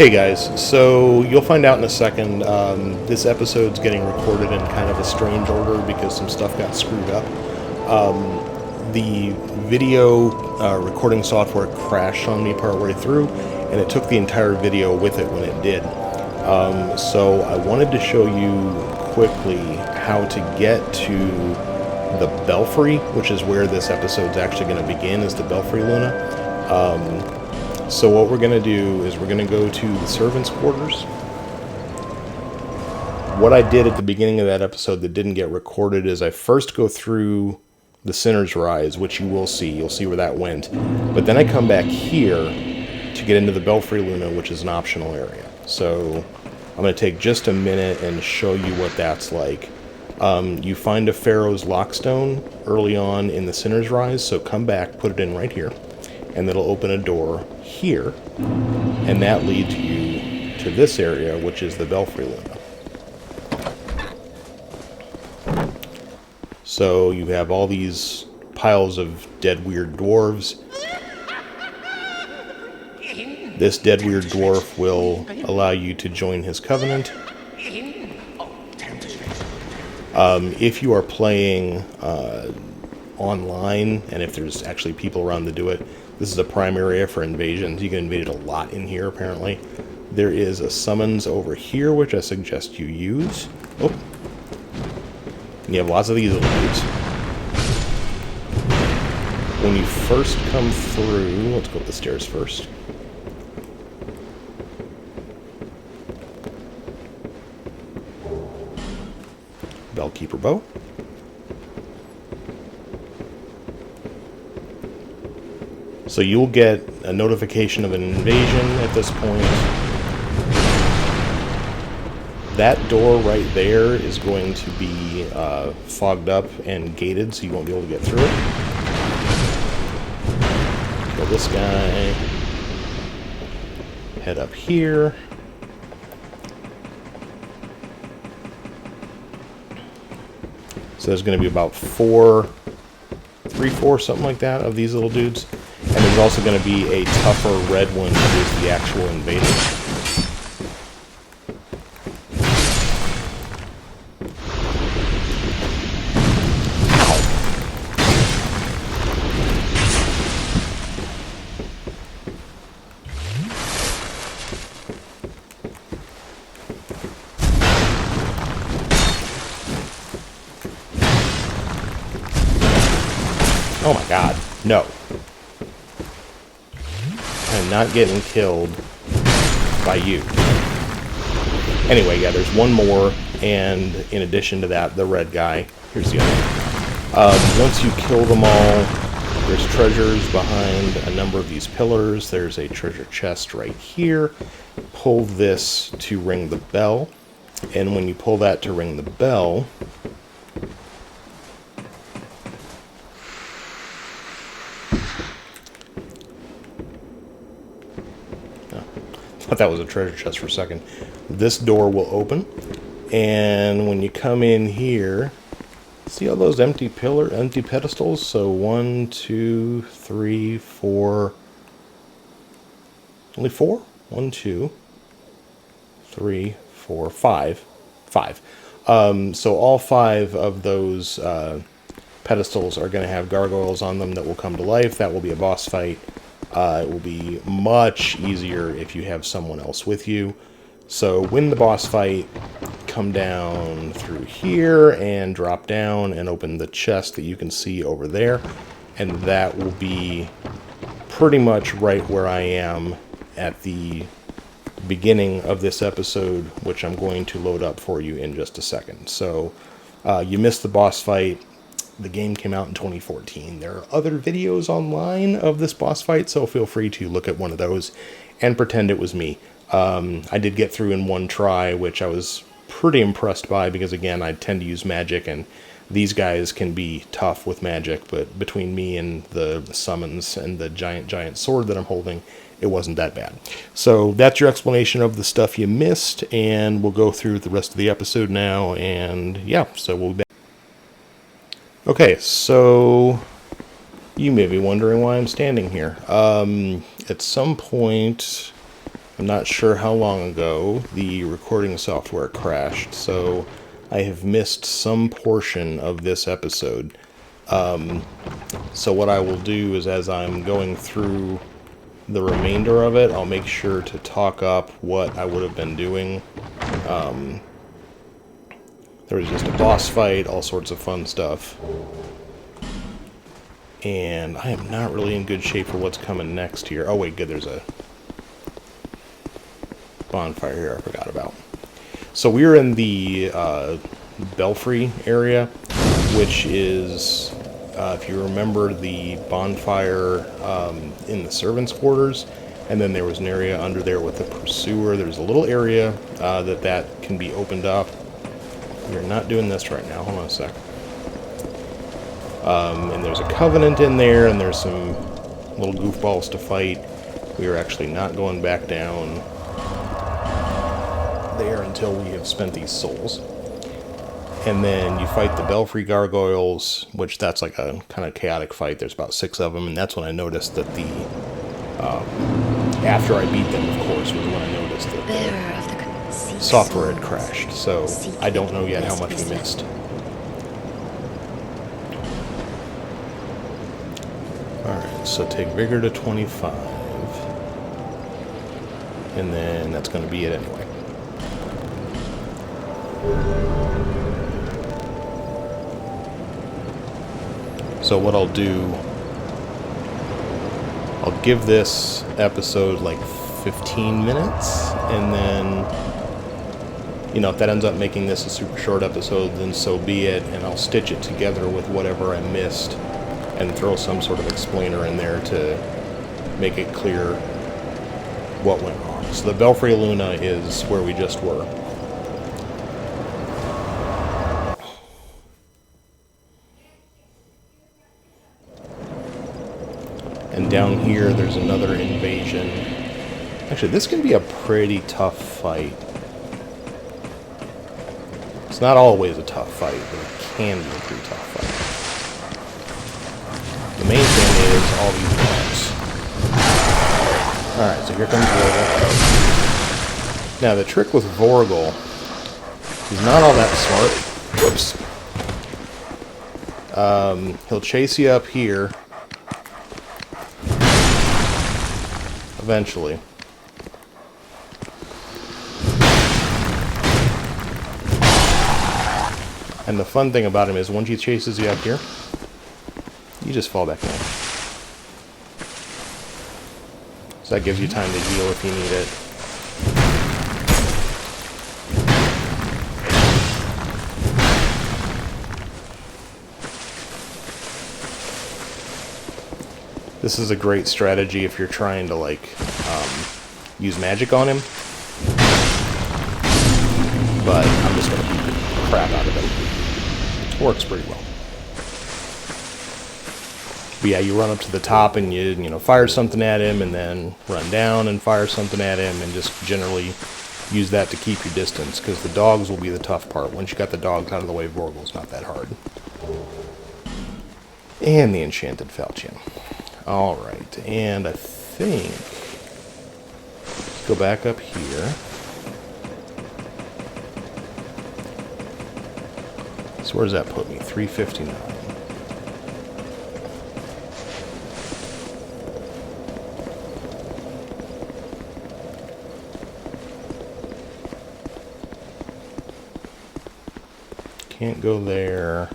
Hey guys, so you'll find out in a second, this episode's getting recorded in kind of a strange order because some stuff got screwed up. The video recording software crashed on me partway through, and it took the entire video with it when it did. So I wanted to show you quickly how to get to the Belfry, which is where this episode's actually going to begin, is the Belfry Luna. So what we're going to do is we're going to go to the servants' quarters. What I did at the beginning of that episode that didn't get recorded is I first go through the Sinner's Rise, which you will see. You'll see where that went. But then I come back here to get into the Belfry Luna, which is an optional area. So I'm going to take just a minute and show you what that's like. You find a Pharaoh's Lockstone early on in the Sinner's Rise, so come back, put it in right here, and it'll open a door here, and that leads you to this area, which is the Belfry Luna. So you have all these piles of dead weird dwarves. This dead weird dwarf will allow you to join his covenant. If you are playing online, and if there's actually people around to do it, this is a prime area for invasions. You can invade it a lot in here, apparently. There is a summons over here, which I suggest you use. Oh. And you have lots of these little dudes. When you first come through, let's go up the stairs first. Bellkeeper bow. So you'll get a notification of an invasion at this point. That door right there is going to be fogged up and gated, so you won't be able to get through it. Kill this guy. Head up here. So there's going to be about 3, 4, something like that, of these little dudes. And there's also going to be a tougher red one that is the actual invader. Oh my god, no. I'm not getting killed by you. Anyway, yeah, there's one more, and in addition to that, the red guy. Here's the other one. Once you kill them all, there's treasures behind a number of these pillars. There's a treasure chest right here. Pull this to ring the bell, and when you pull that to ring the bell, I thought that was a treasure chest for a second. This door will open, and when you come in here, see all those empty pedestals? So 1, 2, 3, 4. Only 4? 1, 2, 3, 4, 5. 5. So all 5 of those pedestals are going to have gargoyles on them that will come to life. That will be a boss fight. It will be much easier if you have someone else with you. So win the boss fight, come down through here and drop down and open the chest that you can see over there. And that will be pretty much right where I am at the beginning of this episode, which I'm going to load up for you in just a second. So you missed the boss fight. The game came out in 2014. There are other videos online of this boss fight, so feel free to look at one of those and pretend it was me. I did get through in one try, which I was pretty impressed by because, again, I tend to use magic, and these guys can be tough with magic, but between me and the summons and the giant sword that I'm holding, it wasn't that bad. So that's your explanation of the stuff you missed, and we'll go through the rest of the episode now, and yeah, so we'll be back. Okay, so you may be wondering why I'm standing here. At some point, I'm not sure how long ago the recording software crashed, so I have missed some portion of this episode. So what I will do is, as I'm going through the remainder of it, I'll make sure to talk up what I would have been doing. There was just a boss fight, all sorts of fun stuff. And I am not really in good shape for what's coming next here. Oh wait, good, there's a bonfire here I forgot about. So we're in the belfry area, which is, if you remember, the bonfire in the servants' quarters, and then there was an area under there with the pursuer. There's a little area that can be opened up. We're not doing this right now. Hold on a sec. And there's a covenant in there, and there's some little goofballs to fight. We are actually not going back down there until we have spent these souls. And then you fight the belfry gargoyles, which that's like a kind of chaotic fight. There's about 6 of them, and that's when I noticed that the after I beat them, of course, was when I noticed that the software had crashed. So I don't know yet how much we missed. Alright, so take vigor to 25. And then that's going to be it anyway. So what I'll do, I'll give this episode like 15 minutes, and then, you know, if that ends up making this a super short episode, then so be it, and I'll stitch it together with whatever I missed and throw some sort of explainer in there to make it clear what went wrong. So the Belfry Luna is where we just were. And down here, there's another invasion. Actually, this can be a pretty tough fight. It's not always a tough fight, but it can be a pretty tough fight. The main thing is all these dogs. Alright, so here comes Vorgel. Now, the trick with Vorgel, he's not all that smart. Whoops. He'll chase you up here. Eventually. And the fun thing about him is once he chases you up here, you just fall back down. So that gives you time to heal if you need it. This is a great strategy if you're trying to, like, use magic on him. But I'm just going to beat the crap out of him. Works pretty well. But yeah, you run up to the top and you fire something at him, and then run down and fire something at him, and just generally use that to keep your distance, because the dogs will be the tough part. Once you got the dogs out of the way, Vorgel's not that hard. And the Enchanted Falchion. Alright, and I think, let's go back up here. So where does that put me? 359. Can't go there.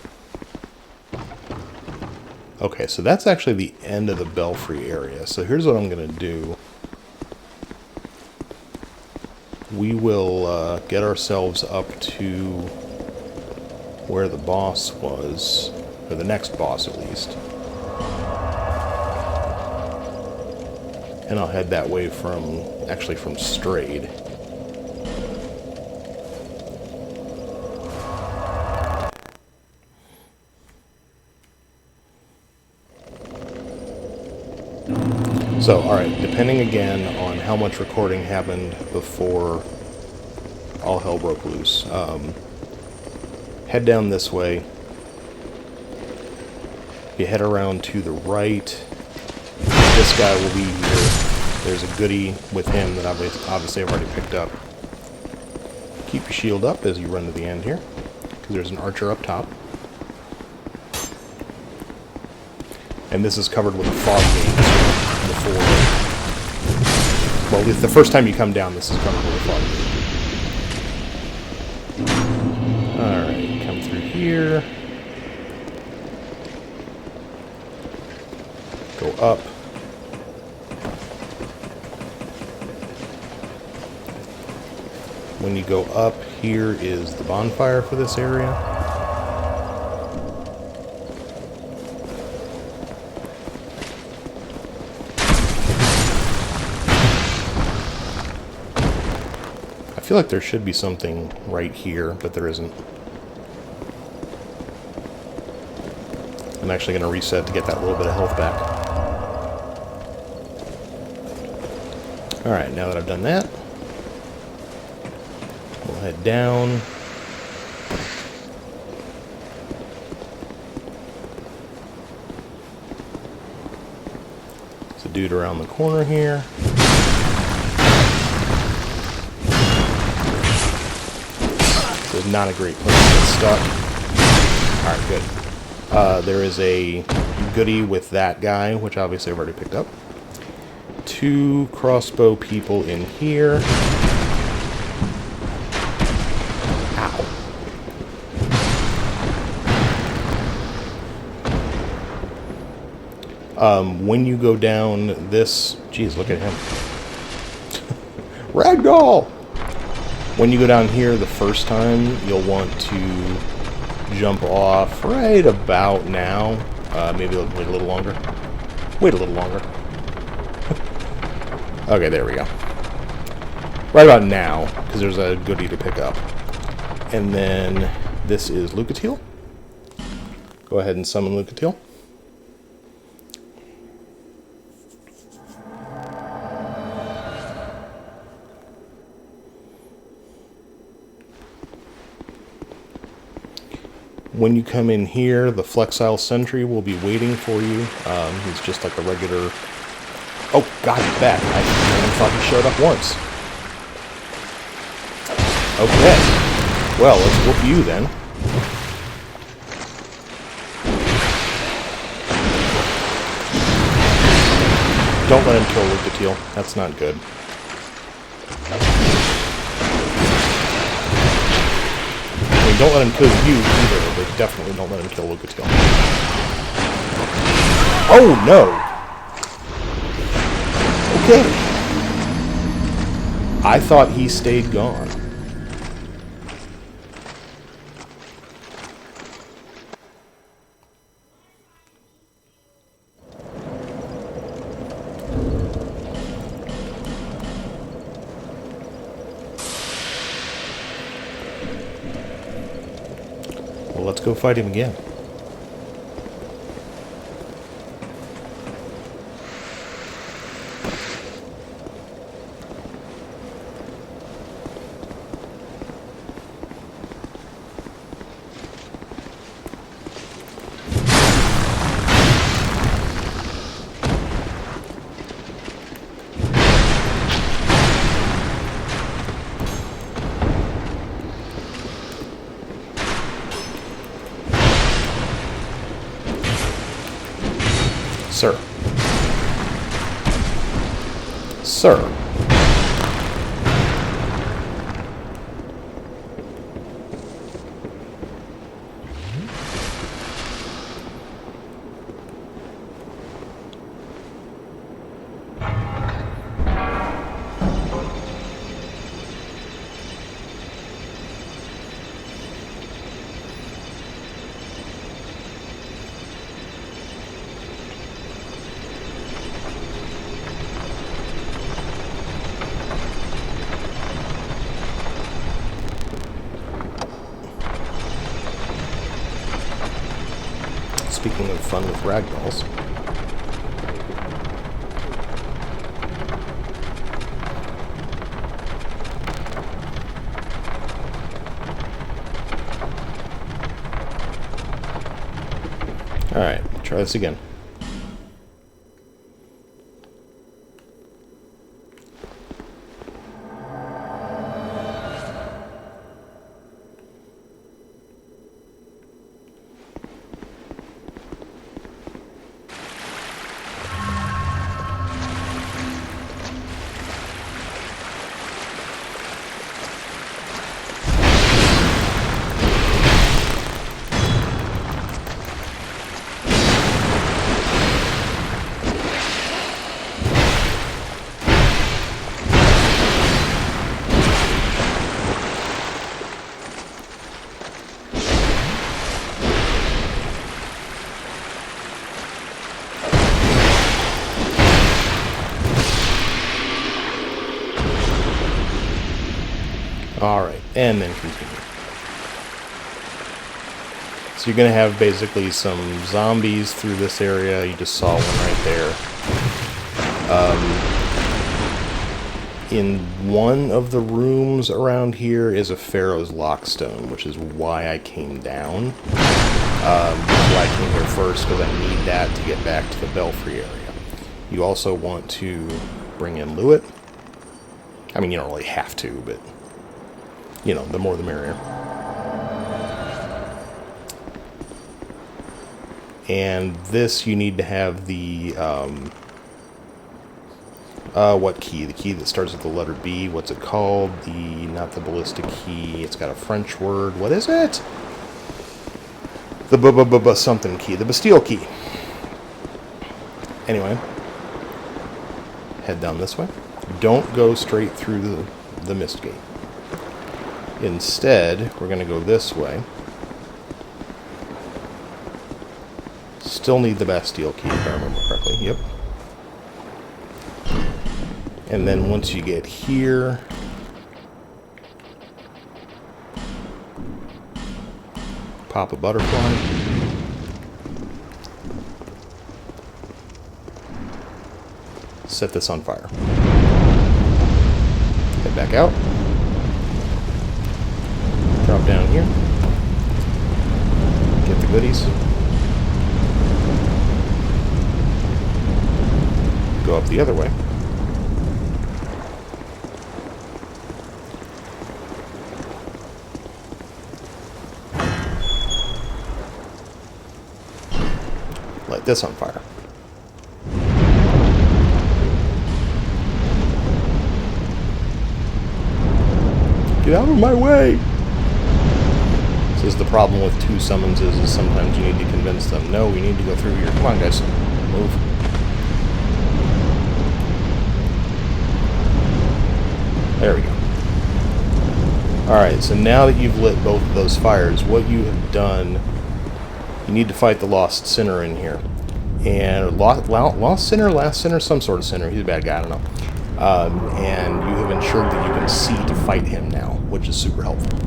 Okay, so that's actually the end of the belfry area. So here's what I'm going to do. We will get ourselves up to where the boss was, or the next boss at least. And I'll head that way from Strayed. So, alright, depending again on how much recording happened before all hell broke loose, head down this way. You head around to the right. This guy will be here. There's a goodie with him that obviously I've already picked up. Keep your shield up as you run to the end here, because there's an archer up top. And this is covered with a fog gate before... Well, the first time you come down, this is covered with a fog gate. Alright, come through here. Go up. When you go up, here is the bonfire for this area. I feel like there should be something right here, but there isn't. I'm actually going to reset to get that little bit of health back. Alright, now that I've done that, we'll head down. There's a dude around the corner here. This is not a great place to get stuck. Alright, good. There is a goodie with that guy, which obviously I've already picked up. 2 crossbow people in here. When you go down this... Geez, look at him. Ragdoll! When you go down here the first time, you'll want to jump off right about now. Maybe wait a little longer. Wait a little longer. Okay, there we go. Right about now, because there's a goodie to pick up. And then this is Logitech. Go ahead and summon Logitech. When you come in here, the Flexile Sentry will be waiting for you. He's just like a regular... Oh, God, he's back. I thought he showed up once. Okay. Well, let's whoop you then. Don't let him kill Logitech. That's not good. Don't let him kill you either, but definitely don't let him kill Logitech. Oh, no! Okay. I thought he stayed gone. Let's go fight him again. Sir. Sir. Speaking of fun with ragdolls. Alright, try this again. Alright, and then continue. So you're going to have basically some zombies through this area. You just saw one right there. In one of the rooms around here is a Pharaoh's Lockstone, which is why I came down. That's why I came here first, because I need that to get back to the Belfry area. You also want to bring in Lewitt. I mean, you don't really have to, but, you know, the more the merrier. And this, you need to have the, what key? The key that starts with the letter B. What's it called? Not the ballistic key. It's got a French word. What is it? The something key. The Bastille key. Anyway. Head down this way. Don't go straight through the mist gate. Instead, we're going to go this way. Still need the Bastille key, if I remember correctly. Yep. And then once you get here, pop a butterfly. Set this on fire. Head back out. Drop down here. Get the goodies. Go up the other way. Light this on fire. Get out of my way! This is the problem with two summonses, is sometimes you need to convince them, no, we need to go through here. Come on, guys. Move. There we go. Alright, so now that you've lit both of those fires, what you have done, you need to fight the Lost Sinner in here. And Lost Sinner, Last Sinner, some sort of sinner. He's a bad guy, I don't know. And you have ensured that you can see to fight him now, which is super helpful.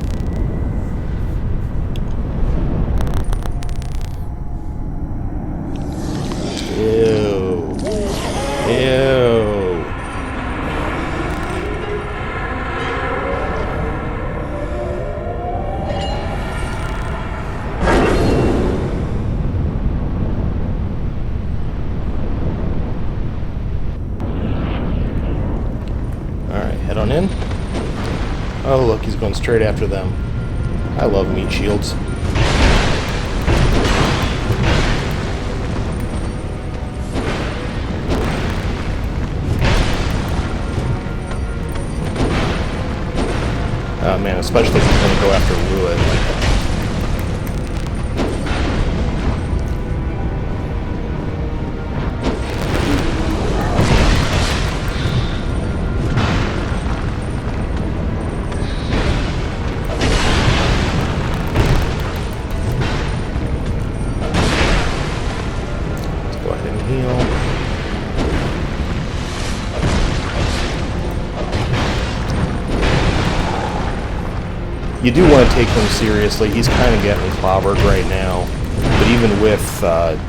Ew. Ew. Head on in. Oh, look, he's going straight after them. I love meat shields. Oh man, especially if he's going to go after Lewitt like that. You do want to take him seriously. He's kind of getting clobbered right now. But even with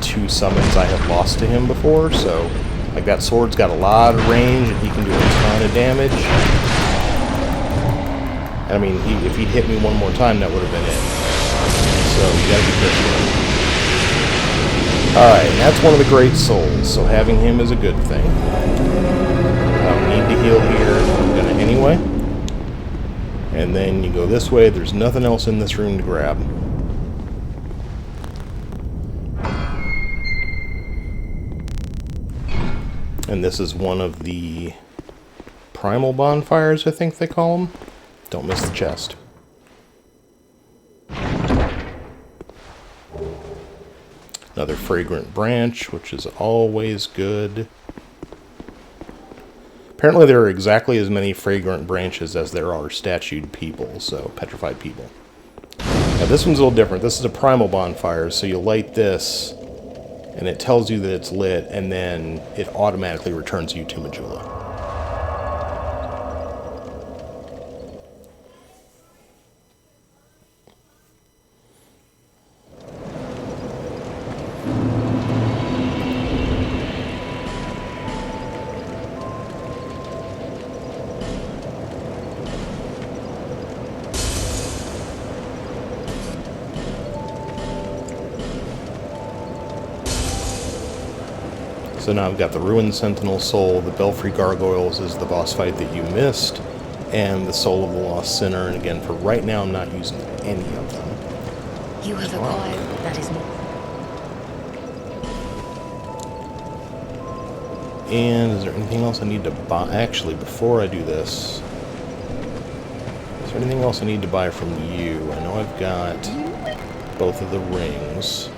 2 summons, I have lost to him before. So, like, that sword's got a lot of range and he can do a ton of damage. And I mean, if he'd hit me one more time, that would have been it. So, you gotta be careful. Alright, and that's one of the great souls. So having him is a good thing. I don't need to heal here. I'm gonna anyway. And then you go this way. There's nothing else in this room to grab. And this is one of the primal bonfires, I think they call them. Don't miss the chest. Another fragrant branch, which is always good. Apparently there are exactly as many fragrant branches as there are statued people, so petrified people. Now this one's a little different. This is a primal bonfire, so you light this, and it tells you that it's lit, and then it automatically returns you to Majula. So now I've got the Ruined Sentinel Soul, the Belfry Gargoyles is the boss fight that you missed, and the Soul of the Lost Sinner. And again, for right now, I'm not using any of them. You have acquired, that is more. And is there anything else I need to buy? Actually, before I do this, is there anything else I need to buy from you? I know I've got both of the rings.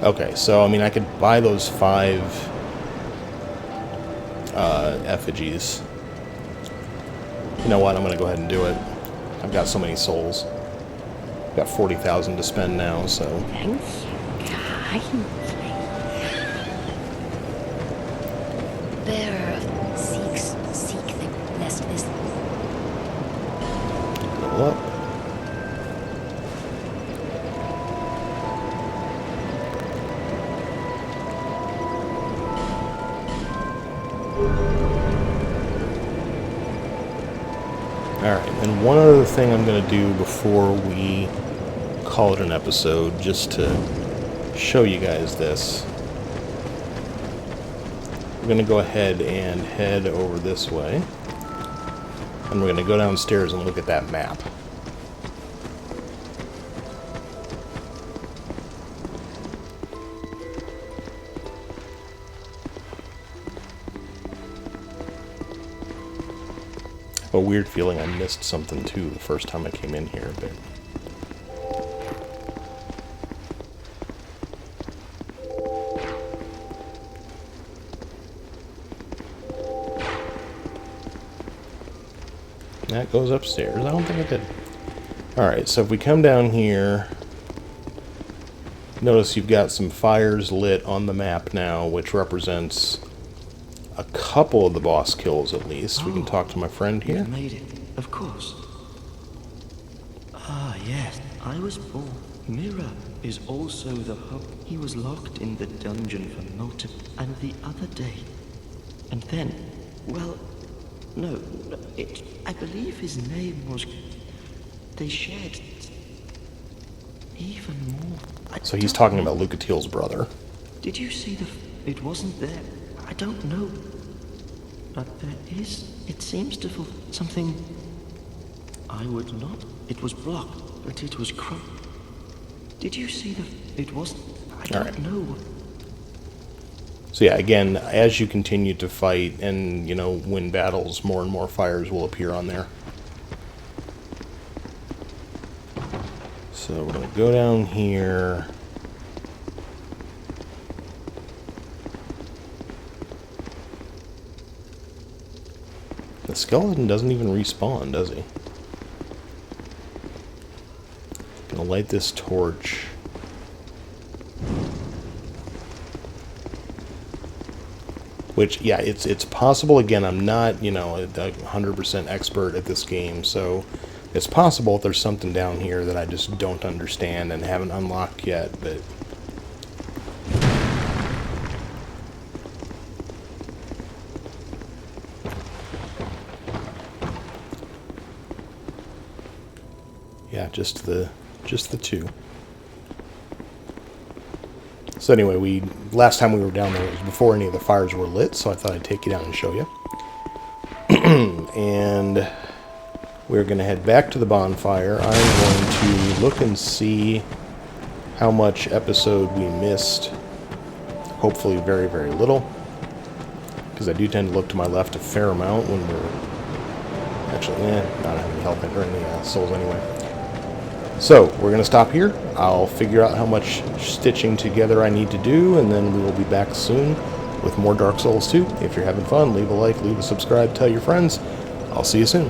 Okay, so, I mean, I could buy those 5 effigies. You know what? I'm going to go ahead and do it. I've got so many souls. I've got 40,000 to spend now, so... Thanks. Bearer of seek them, lest this... Go up. Alright, and one other thing I'm going to do before we call it an episode, just to show you guys this. We're going to go ahead and head over this way. And we're going to go downstairs and look at that map. A weird feeling I missed something too the first time I came in here, but... That goes upstairs. I don't think I did. Alright, so if we come down here, notice you've got some fires lit on the map now, which represents a couple of the boss kills at least. We can talk to my friend here. You made it, of course. Ah, yes, I was born. Mira is also the hub. He was locked in the dungeon for multiple... And the other day... And then, well... No, I believe his name was... They shared... Even more... So he's talking about Lucatiel's brother. Did you see the... It wasn't there. I don't know. But there is... It seems to... Something... I would not... It was blocked, but it was cropped. Did you see the... It wasn't... I don't know. So yeah, again, as you continue to fight and, you know, win battles, more and more fires will appear on there. So we're going to go down here. The skeleton doesn't even respawn, does he? Gonna light this torch. Which, yeah, it's possible. Again, I'm not, you know, a 100% expert at this game, so it's possible if there's something down here that I just don't understand and haven't unlocked yet, but... Yeah, just the two. So anyway, last time we were down there was before any of the fires were lit, so I thought I'd take you down and show you. And we're going to head back to the bonfire. I'm going to look and see how much episode we missed. Hopefully very, very little. Because I do tend to look to my left a fair amount when we're... Actually, not having help or any souls anyway. So, we're going to stop here. I'll figure out how much stitching together I need to do, and then we will be back soon with more Dark Souls 2. If you're having fun, leave a like, leave a subscribe, tell your friends. I'll see you soon.